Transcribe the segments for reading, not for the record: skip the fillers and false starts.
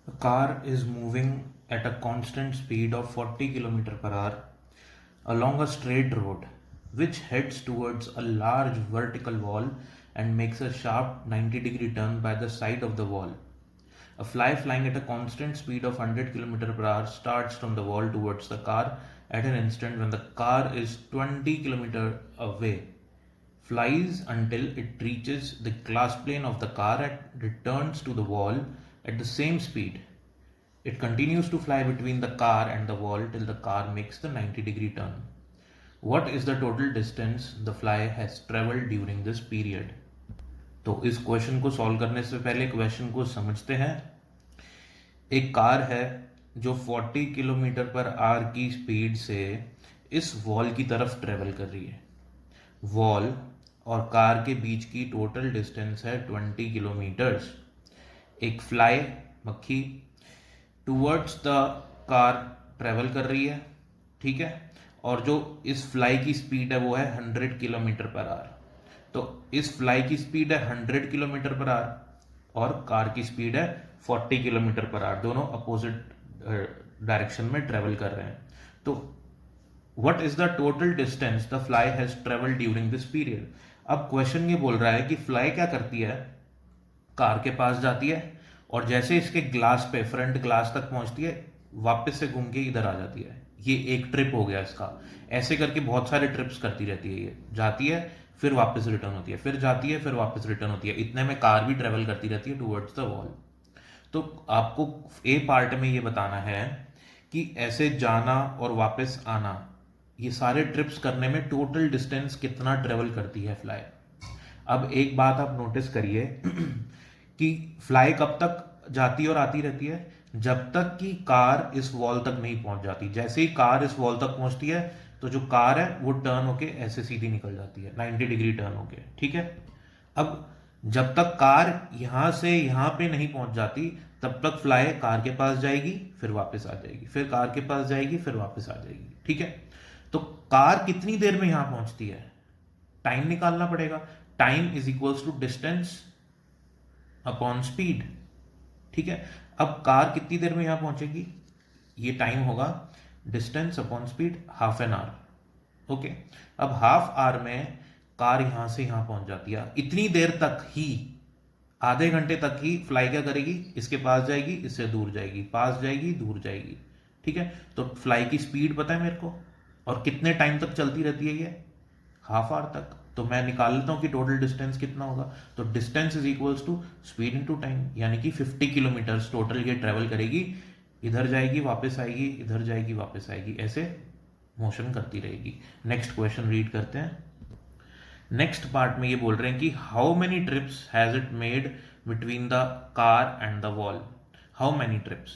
A car is moving at a constant speed of 40 km per hour along a straight road, which heads towards a large vertical wall and makes a sharp 90-degree turn by the side of the wall. A fly flying at a constant speed of 100 km per hour starts from the wall towards the car at an instant when the car is 20 km away, flies until it reaches the glass plane of the car and returns to the wall at the same speed. It continues to fly between the car and the wall till the car makes the 90-degree turn. What is the total distance the fly has traveled during this period? तो इस question को solve करने से पहले question को समझते हैं। एक कार है जो 40 किलोमीटर पर आवर की स्पीड से इस वॉल की तरफ ट्रेवल कर रही है। वॉल और कार के बीच की टोटल डिस्टेंस है 20 किलोमीटर्स। एक फ्लाई मक्खी टूवर्ड्स द कार ट्रेवल कर रही है, ठीक है, और जो इस फ्लाई की स्पीड है वो है 100 किलोमीटर पर आवर। तो इस फ्लाई की स्पीड है 100 किलोमीटर पर आवर और कार की स्पीड है 40 किलोमीटर पर आवर, दोनों अपोजिट डायरेक्शन में ट्रेवल कर रहे हैं। तो what is the total distance the fly has travelled during this period. अब क्वेश्चन ये बोल रहा है कि फ्लाई क्या करती है, कार के पास जाती है और जैसे इसके ग्लास पे फ्रंट ग्लास तक पहुंचती है वापस से घूम के इधर आ जाती है। ये एक ट्रिप हो गया इसका। ऐसे करके बहुत सारे ट्रिप्स करती रहती है, ये जाती है फिर वापस रिटर्न होती है, फिर जाती है फिर वापस रिटर्न होती है। इतने में कार भी ट्रेवल करती रहती है टुवर्ड्स द वॉल। तो आपको ए पार्ट में ये बताना है कि ऐसे जाना और वापस आना, ये सारे ट्रिप्स करने में टोटल डिस्टेंस कितना ट्रेवल करती है फ्लाई। अब एक बात आप नोटिस करिए कि फ्लाई कब तक जाती और आती रहती है, जब तक कि कार इस वॉल तक नहीं पहुंच जाती। जैसे ही कार इस वॉल तक पहुंचती है तो जो कार है वो टर्न होके ऐसे सीधी निकल जाती है 90 डिग्री टर्न होके, ठीक है। अब जब तक कार यहां से यहां पे नहीं पहुंच जाती तब तक फ्लाई कार के पास जाएगी फिर वापस आ जाएगी, फिर कार के पास जाएगी फिर वापस आ जाएगी, ठीक है। तो कार कितनी देर में यहां पहुंचती है, टाइम निकालना पड़ेगा। Time is equals to distance upon speed, ठीक है। अब कार कितनी देर में यहां पहुंचेगी, ये टाइम होगा distance upon speed, half an hour, okay. अब हाफ आवर में कार यहां से यहां पहुंच जाती है। इतनी देर तक ही, आधे घंटे तक ही फ्लाई क्या करेगी, इसके पास जाएगी इससे दूर जाएगी, पास जाएगी दूर जाएगी, ठीक है। तो फ्लाई की स्पीड पता है मेरे को और कितने टाइम तक चलती रहती है ये, हाफ आवर तक। तो मैं निकाल लेता हूं कि टोटल डिस्टेंस कितना होगा। तो distance is equals to speed into time, यानी कि 50 किलोमीटर टोटल ये ट्रेवल करेगी। इधर जाएगी वापस आएगी, इधर जाएगी वापस आएगी, ऐसे मोशन करती रहेगी। नेक्स्ट क्वेश्चन रीड करते हैं। नेक्स्ट पार्ट में ये बोल रहे हैं कि how many trips has it made between the car and the wall. How many trips,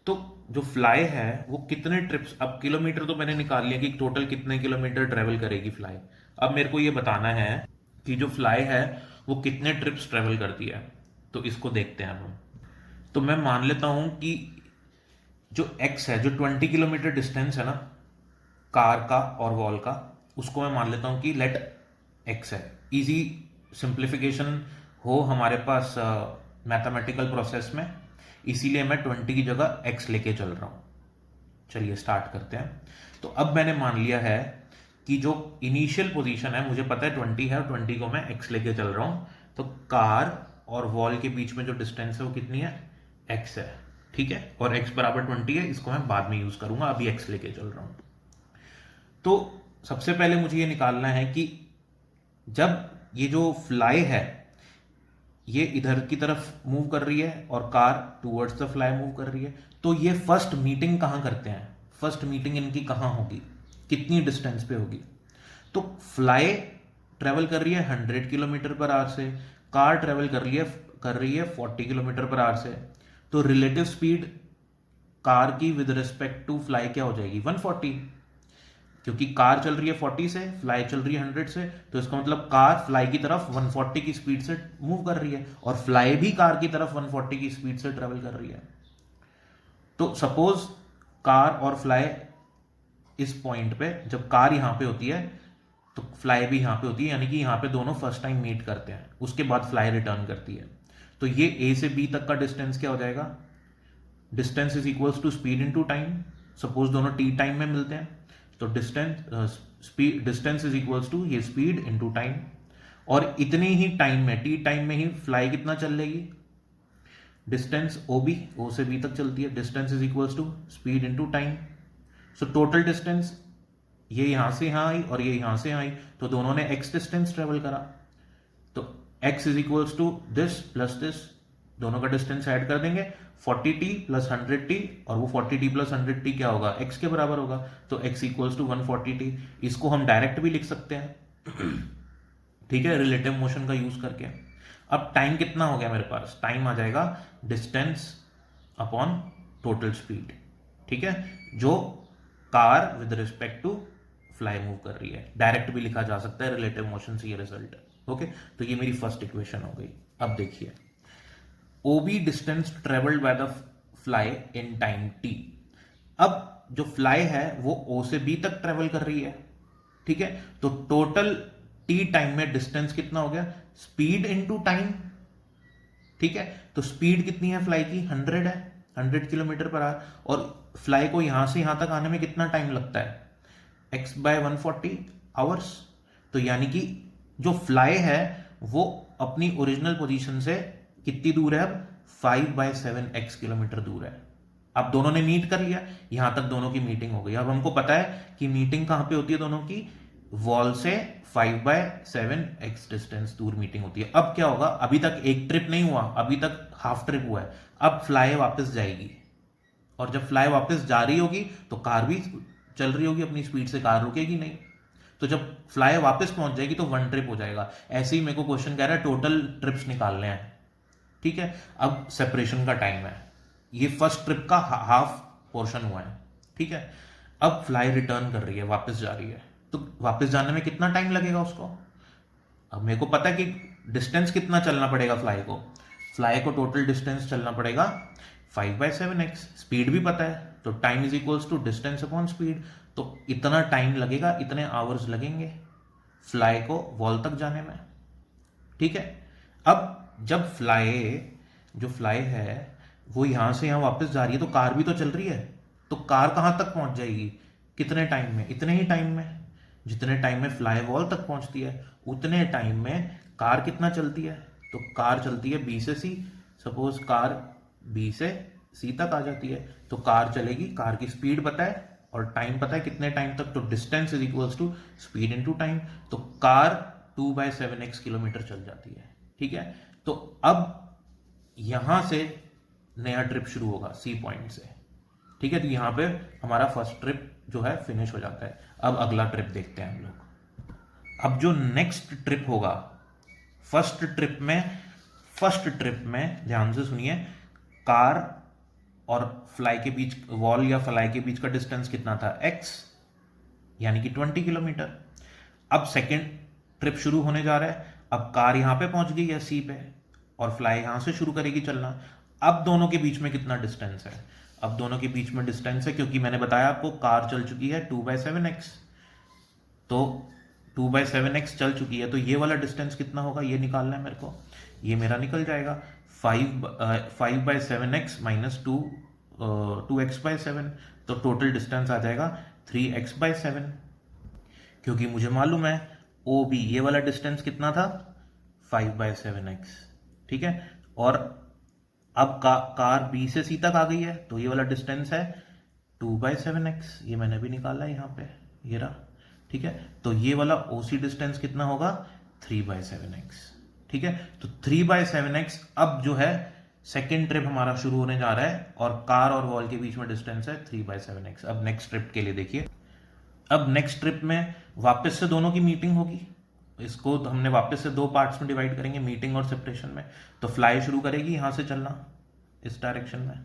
तो जो फ्लाई है वो कितने ट्रिप्स, अब किलोमीटर तो मैंने निकाल लिया कि टोटल कितने किलोमीटर ट्रेवल करेगी फ्लाई। अब मेरे को ये बताना है कि जो फ्लाई है वो कितने ट्रिप्स ट्रेवल करती है। तो इसको देखते हैं हम। तो मैं मान लेता हूं कि जो एक्स है, जो 20 किलोमीटर डिस्टेंस है ना कार का और वॉल का, उसको मैं मान लेता हूं कि लेट एक्स है। इजी सिंप्लीफिकेशन हो हमारे पास मैथमेटिकल प्रोसेस में, इसीलिए मैं 20 की जगह एक्स लेके चल रहा हूं। चलिए स्टार्ट करते हैं। तो अब मैंने मान लिया है कि जो इनिशियल पोजीशन है मुझे पता है 20 है और 20 को मैं एक्स लेके चल रहा हूं। तो कार और वॉल के बीच में जो डिस्टेंस है वो कितनी है, एक्स है, ठीक है। और एक्स बराबर 20 है, इसको मैं बाद में यूज करूंगा, अभी एक्स लेके चल रहा हूं। तो सबसे पहले मुझे ये निकालना है कि जब ये जो फ्लाई है ये इधर की तरफ मूव कर रही है और car towards the fly move कर रही है, तो ये फर्स्ट मीटिंग कहां करते हैं, फर्स्ट मीटिंग इनकी कहां होगी, कितनी डिस्टेंस पे होगी। तो फ्लाई ट्रेवल कर रही है 100 किलोमीटर पर आवर से, कार ट्रेवल कर रही है 40 किलोमीटर पर आवर से। तो रिलेटिव स्पीड कार की विद रिस्पेक्ट टू फ्लाई क्या हो जाएगी, 140, क्योंकि कार चल रही है 40 से, फ्लाई चल रही है 100 से। तो इसका मतलब कार फ्लाई की तरफ 140 की स्पीड से मूव कर रही है और फ्लाई भी कार की तरफ 140 की स्पीड से ट्रेवल कर रही है। तो सपोज कार और फ्लाई इस पॉइंट पे, जब कार यहां पे होती है तो फ्लाई भी यहां पे होती है, यानी कि यहां पे दोनों फर्स्ट टाइम मीट करते हैं, उसके बाद फ्लाई रिटर्न करती है। तो ये ए से बी तक का डिस्टेंस क्या हो जाएगा, distance is equals to speed into time. Suppose दोनों टी टाइम में मिलते हैं तो डिस्टेंस इज इक्वल्स टू ये स्पीड इनटू टाइम, और इतनी ही टाइम में टी टाइम में ही फ्लाई कितना चल लेगी, डिस्टेंस ओ बी, ओ से बी तक चलती है, distance is equals to speed into time. So total distance ये यहां से यहां आई और ये यहां से यहां आई, तो दोनों ने x डिस्टेंस ट्रेवल करा, तो x is equals to this plus this, दोनों का डिस्टेंस ऐड कर देंगे 40t प्लस 100t, और वो 40t प्लस 100t क्या होगा, x के बराबर होगा, तो x इक्वल्स टू 140t। इसको हम डायरेक्ट भी लिख सकते हैं ठीक है, रिलेटिव मोशन का यूज करके। अब टाइम कितना हो गया मेरे पास, टाइम आ जाएगा डिस्टेंस अपॉन टोटल स्पीड, ठीक है, जो car with respect to fly move कर रही है। डायरेक्ट भी लिखा जा सकता है रिलेटिव मोशन से ये रिजल्ट है। ओके, तो ये मेरी फर्स्ट इक्वेशन हो गई। अब देखिए, OB distance travelled by the fly in time T. अब जो फ्लाई है वो ओ से बी तक ट्रेवल कर रही है, ठीक है, तो टोटल टी टाइम में डिस्टेंस कितना हो गया, स्पीड इनटू टाइम, ठीक है, तो स्पीड कितनी है फ्लाई की, 100 है, 100 किलोमीटर पर आवर, और फ्लाई को यहां से यहां तक आने में कितना टाइम लगता है, x बाय 140 आवर्स। तो यानी कि जो फ्लाई है वो अपनी ओरिजिनल पोजीशन से कितनी दूर है, अब 5/7x किलोमीटर दूर है। अब दोनों ने मीट कर लिया, यहां तक दोनों की मीटिंग हो गई। अब हमको पता है कि मीटिंग कहां पे होती है दोनों की, वॉल से 5/7x डिस्टेंस दूर मीटिंग होती है। अब क्या होगा, अभी तक एक ट्रिप नहीं हुआ, अभी तक हाफ ट्रिप हुआ है, अब फ्लाई वापस जाएगी, और जब फ्लाई वापस जा रही होगी तो कार भी चल रही होगी अपनी स्पीड से, कार रुकेगी नहीं। तो जब फ्लाई वापस पहुंच जाएगी तो वन ट्रिप हो जाएगा। ऐसे ही मेरे को क्वेश्चन कह रहा है टोटल ट्रिप्स निकालने हैं, ठीक है। अब सेपरेशन का टाइम है, ये फर्स्ट ट्रिप का हाफ पोर्शन हुआ है, ठीक है। अब फ्लाई रिटर्न कर रही है, वापस जा रही है, तो वापस जाने में कितना टाइम लगेगा उसको। अब मेरे को पता है कि डिस्टेंस कितना चलना पड़ेगा फ्लाई को टोटल डिस्टेंस चलना पड़ेगा 5/7x, स्पीड भी पता है, तो time is equals to distance upon speed, तो इतना टाइम लगेगा, इतने आवर्स लगेंगे फ्लाई को वॉल तक जाने में, ठीक है। अब जब जो फ्लाई है वो यहां से यहां वापस जा रही है, तो कार भी तो चल रही है, तो कार कहां तक पहुंच जाएगी, कितने टाइम में, इतने ही टाइम में, जितने टाइम में फ्लाई वॉल तक पहुंचती है उतने टाइम में कार कितना चलती है, तो कार चलती है बी से सी। सपोज कार बी से सी तक आ जाती है, तो कार चलेगी, कार की स्पीड पता है और टाइम पता है कितने टाइम तक, तो distance is equals to speed into time, तो कार 2/7x किलोमीटर चल जाती है, ठीक है। तो अब यहां से नया ट्रिप शुरू होगा सी पॉइंट से, ठीक है, तो यहां पे हमारा फर्स्ट ट्रिप जो है फिनिश हो जाता है। अब अगला ट्रिप देखते हैं हम लोग। अब जो नेक्स्ट ट्रिप होगा, फर्स्ट ट्रिप में ध्यान से सुनिए, कार और फ्लाई के बीच, वॉल या फ्लाई के बीच का डिस्टेंस कितना था, x, यानी कि 20 किलोमीटर। अब सेकेंड ट्रिप शुरू होने जा रहा है, अब कार यहां पे पहुंच गई है सी पे, और फ्लाई यहां से शुरू करेगी चलना। अब दोनों के बीच में कितना डिस्टेंस है, अब दोनों के बीच में डिस्टेंस है, क्योंकि मैंने बताया आपको कार चल चुकी है 2/7x, तो 2/7x चल चुकी है, तो ये वाला डिस्टेंस कितना होगा ये निकालना है मेरे को। ये मेरा निकल जाएगा 5/7x माइनस 2x/7, तो टोटल डिस्टेंस आ जाएगा 3x/7, क्योंकि मुझे मालूम है ओ बी ये वाला डिस्टेंस कितना था 5/7x, ठीक है। और अब कार बी से सी तक आ गई है, तो ये वाला डिस्टेंस है 2/7x, ये मैंने भी निकाला है यहाँ पे, ये रहा, ठीक है। तो ये वाला ओसी डिस्टेंस कितना होगा 3/7x, ठीक है। तो 3/7x अब जो है सेकेंड ट्रिप हमारा शुरू होने जा रहा है, और कार और वॉल के बीच में डिस्टेंस है 3/7x। अब नेक्स्ट ट्रिप के लिए देखिए, अब नेक्स्ट ट्रिप में वापस से दोनों की मीटिंग होगी, इसको हमने वापस से दो पार्ट्स में डिवाइड करेंगे, मीटिंग और सेपरेशन में। तो फ्लाई शुरू करेगी यहां से चलना इस डायरेक्शन में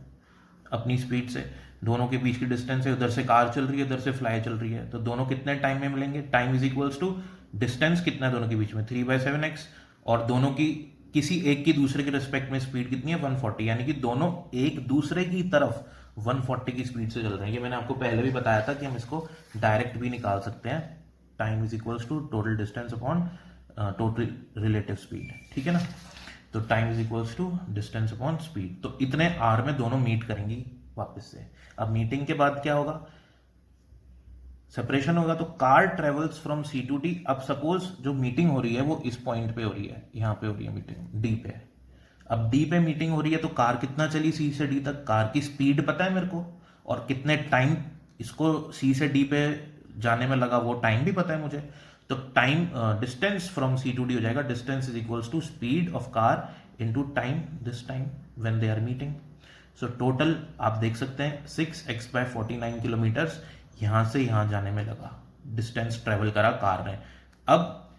अपनी स्पीड से, दोनों के बीच की डिस्टेंस है, उधर से कार चल रही है, उधर से फ्लाई चल रही है, तो दोनों कितने टाइम में मिलेंगे, time is equals to distance कितना है दोनों के बीच में 3/7x, और दोनों की किसी एक की दूसरे के रिस्पेक्ट में स्पीड कितनी है 140, यानी कि दोनों एक दूसरे की तरफ 140 की स्पीड से चल रहे हैं। ये मैंने आपको पहले भी बताया था कि हम इसको डायरेक्ट भी निकाल सकते हैं, time is equals to total distance upon total relative speed, ठीक है ना। तो time is equals to distance upon speed. तो इतने आर में दोनों मीट करेंगी वापस से। अब मीटिंग के बाद क्या होगा, सेपरेशन होगा। तो car travels from C to D. अब सपोज जो मीटिंग हो रही है वो इस पॉइंट पे हो रही है, यहां पे हो रही है मीटिंग डी पे। अब डी पे मीटिंग हो रही है तो कार कितना चली सी से डी तक, कार की स्पीड पता है मेरे को, और कितने टाइम इसको सी से डी पे जाने में लगा वो टाइम भी पता है मुझे। तो time distance from C to D हो जाएगा distance is equals to speed of car into time, this time when they are meeting. So total आप देख सकते हैं 6x/49 किलोमीटर्स यहां से यहां जाने में लगा, डिस्टेंस ट्रेवल करा कार ने। अब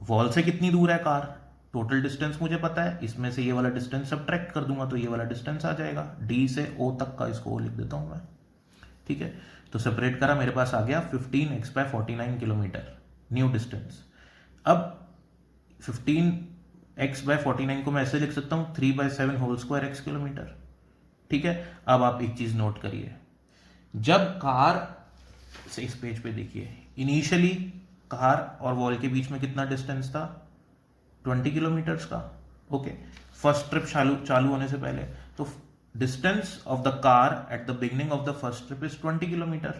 वॉल से कितनी दूर है कार, टोटल डिस्टेंस मुझे पता है, इसमें से ये वाला डिस्टेंस सब्ट्रैक्ट कर दूंगा तो ये वाला डिस्टेंस आ जाएगा डी से ओ तक का, इसको ओ लिख देता हूं मैं, ठीक है। तो सेपरेट करा, मेरे पास आ गया 15x/49 किलोमीटर न्यू डिस्टेंस। अब 15x/49 को मैं ऐसे लिख सकता हूं 3/7 होल स्क्वायर एक्स किलोमीटर, ठीक है। अब आप एक चीज नोट करिए, जब कार से इस पेज पे देखिए, इनिशियली कार और वॉल के बीच में कितना डिस्टेंस था, 20 किलोमीटर्स का, ओके। फर्स्ट ट्रिप चालू होने से पहले, तो distance of the car at the beginning of the first trip is 20 kilometre,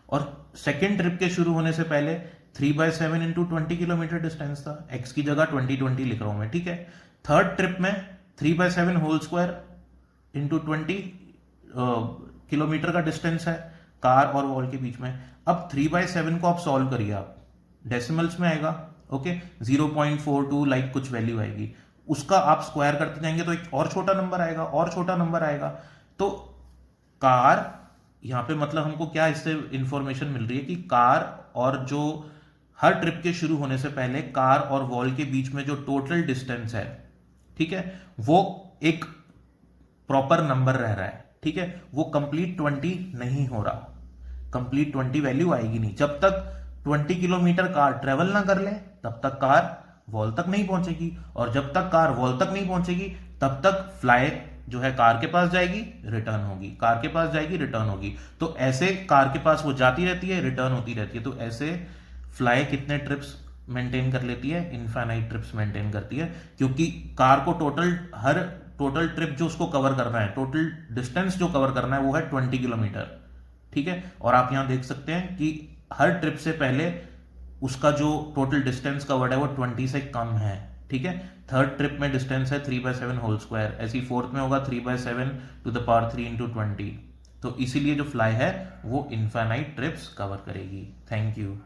और सेकेंड ट्रिप के शुरू होने से पहले 3/7 इंटू 20 किलोमीटर डिस्टेंस था, एक्स की जगह 20 लिख रहा हूं मैं, ठीक है। थर्ड ट्रिप में 3/7 होल स्क्वायर इंटू 20 किलोमीटर का डिस्टेंस है कार और वॉल के बीच में। अब 3/7 को आप सॉल्व करिए, आप डेसिमल्स में आएगा, ओके, 0.42 लाइक कुछ वैल्यू आएगी, उसका आप स्क्वायर करते जाएंगे तो एक और छोटा नंबर आएगा, और छोटा नंबर आएगा। तो कार यहां पे मतलब हमको क्या इससे इंफॉर्मेशन मिल रही है कि कार और जो हर ट्रिप के शुरू होने से पहले कार और वॉल के बीच में जो टोटल डिस्टेंस है, ठीक है, वो एक प्रॉपर नंबर रह रहा है, ठीक है, वो कंप्लीट 20 नहीं हो रहा, कंप्लीट 20 वैल्यू आएगी नहीं। जब तक 20 किलोमीटर कार ट्रेवल ना कर ले तब तक कार वॉल तक नहीं पहुंचेगी, और जब तक कार वॉल तक नहीं पहुंचेगी तब तक फ्लाई जो है कार के पास जाएगी, रिटर्न होगी, कार के पास जाएगी, रिटर्न होगी। तो ऐसे कार के पास वो जाती रहती है, रिटर्न होती रहती है। तो ऐसे फ्लाई कितने ट्रिप्स मेंटेन कर लेती है, इनफाइनाइट ट्रिप्स मेंटेन करती है, क्योंकि कार को टोटल ट्रिप जो उसको कवर करना है, टोटल डिस्टेंस जो कवर करना है वो है 20 किलोमीटर, ठीक है। और आप यहां देख सकते हैं कि हर ट्रिप से पहले उसका जो टोटल डिस्टेंस कवर्ड है वो 20 से कम है, ठीक है। थर्ड ट्रिप में डिस्टेंस है 3/7 होल स्क्वायर, ऐसी फोर्थ में होगा 3/7 टू द पावर 3 इंटू 20। तो इसीलिए जो फ्लाई है वो इनफाइनाइट ट्रिप्स कवर करेगी। Thank you.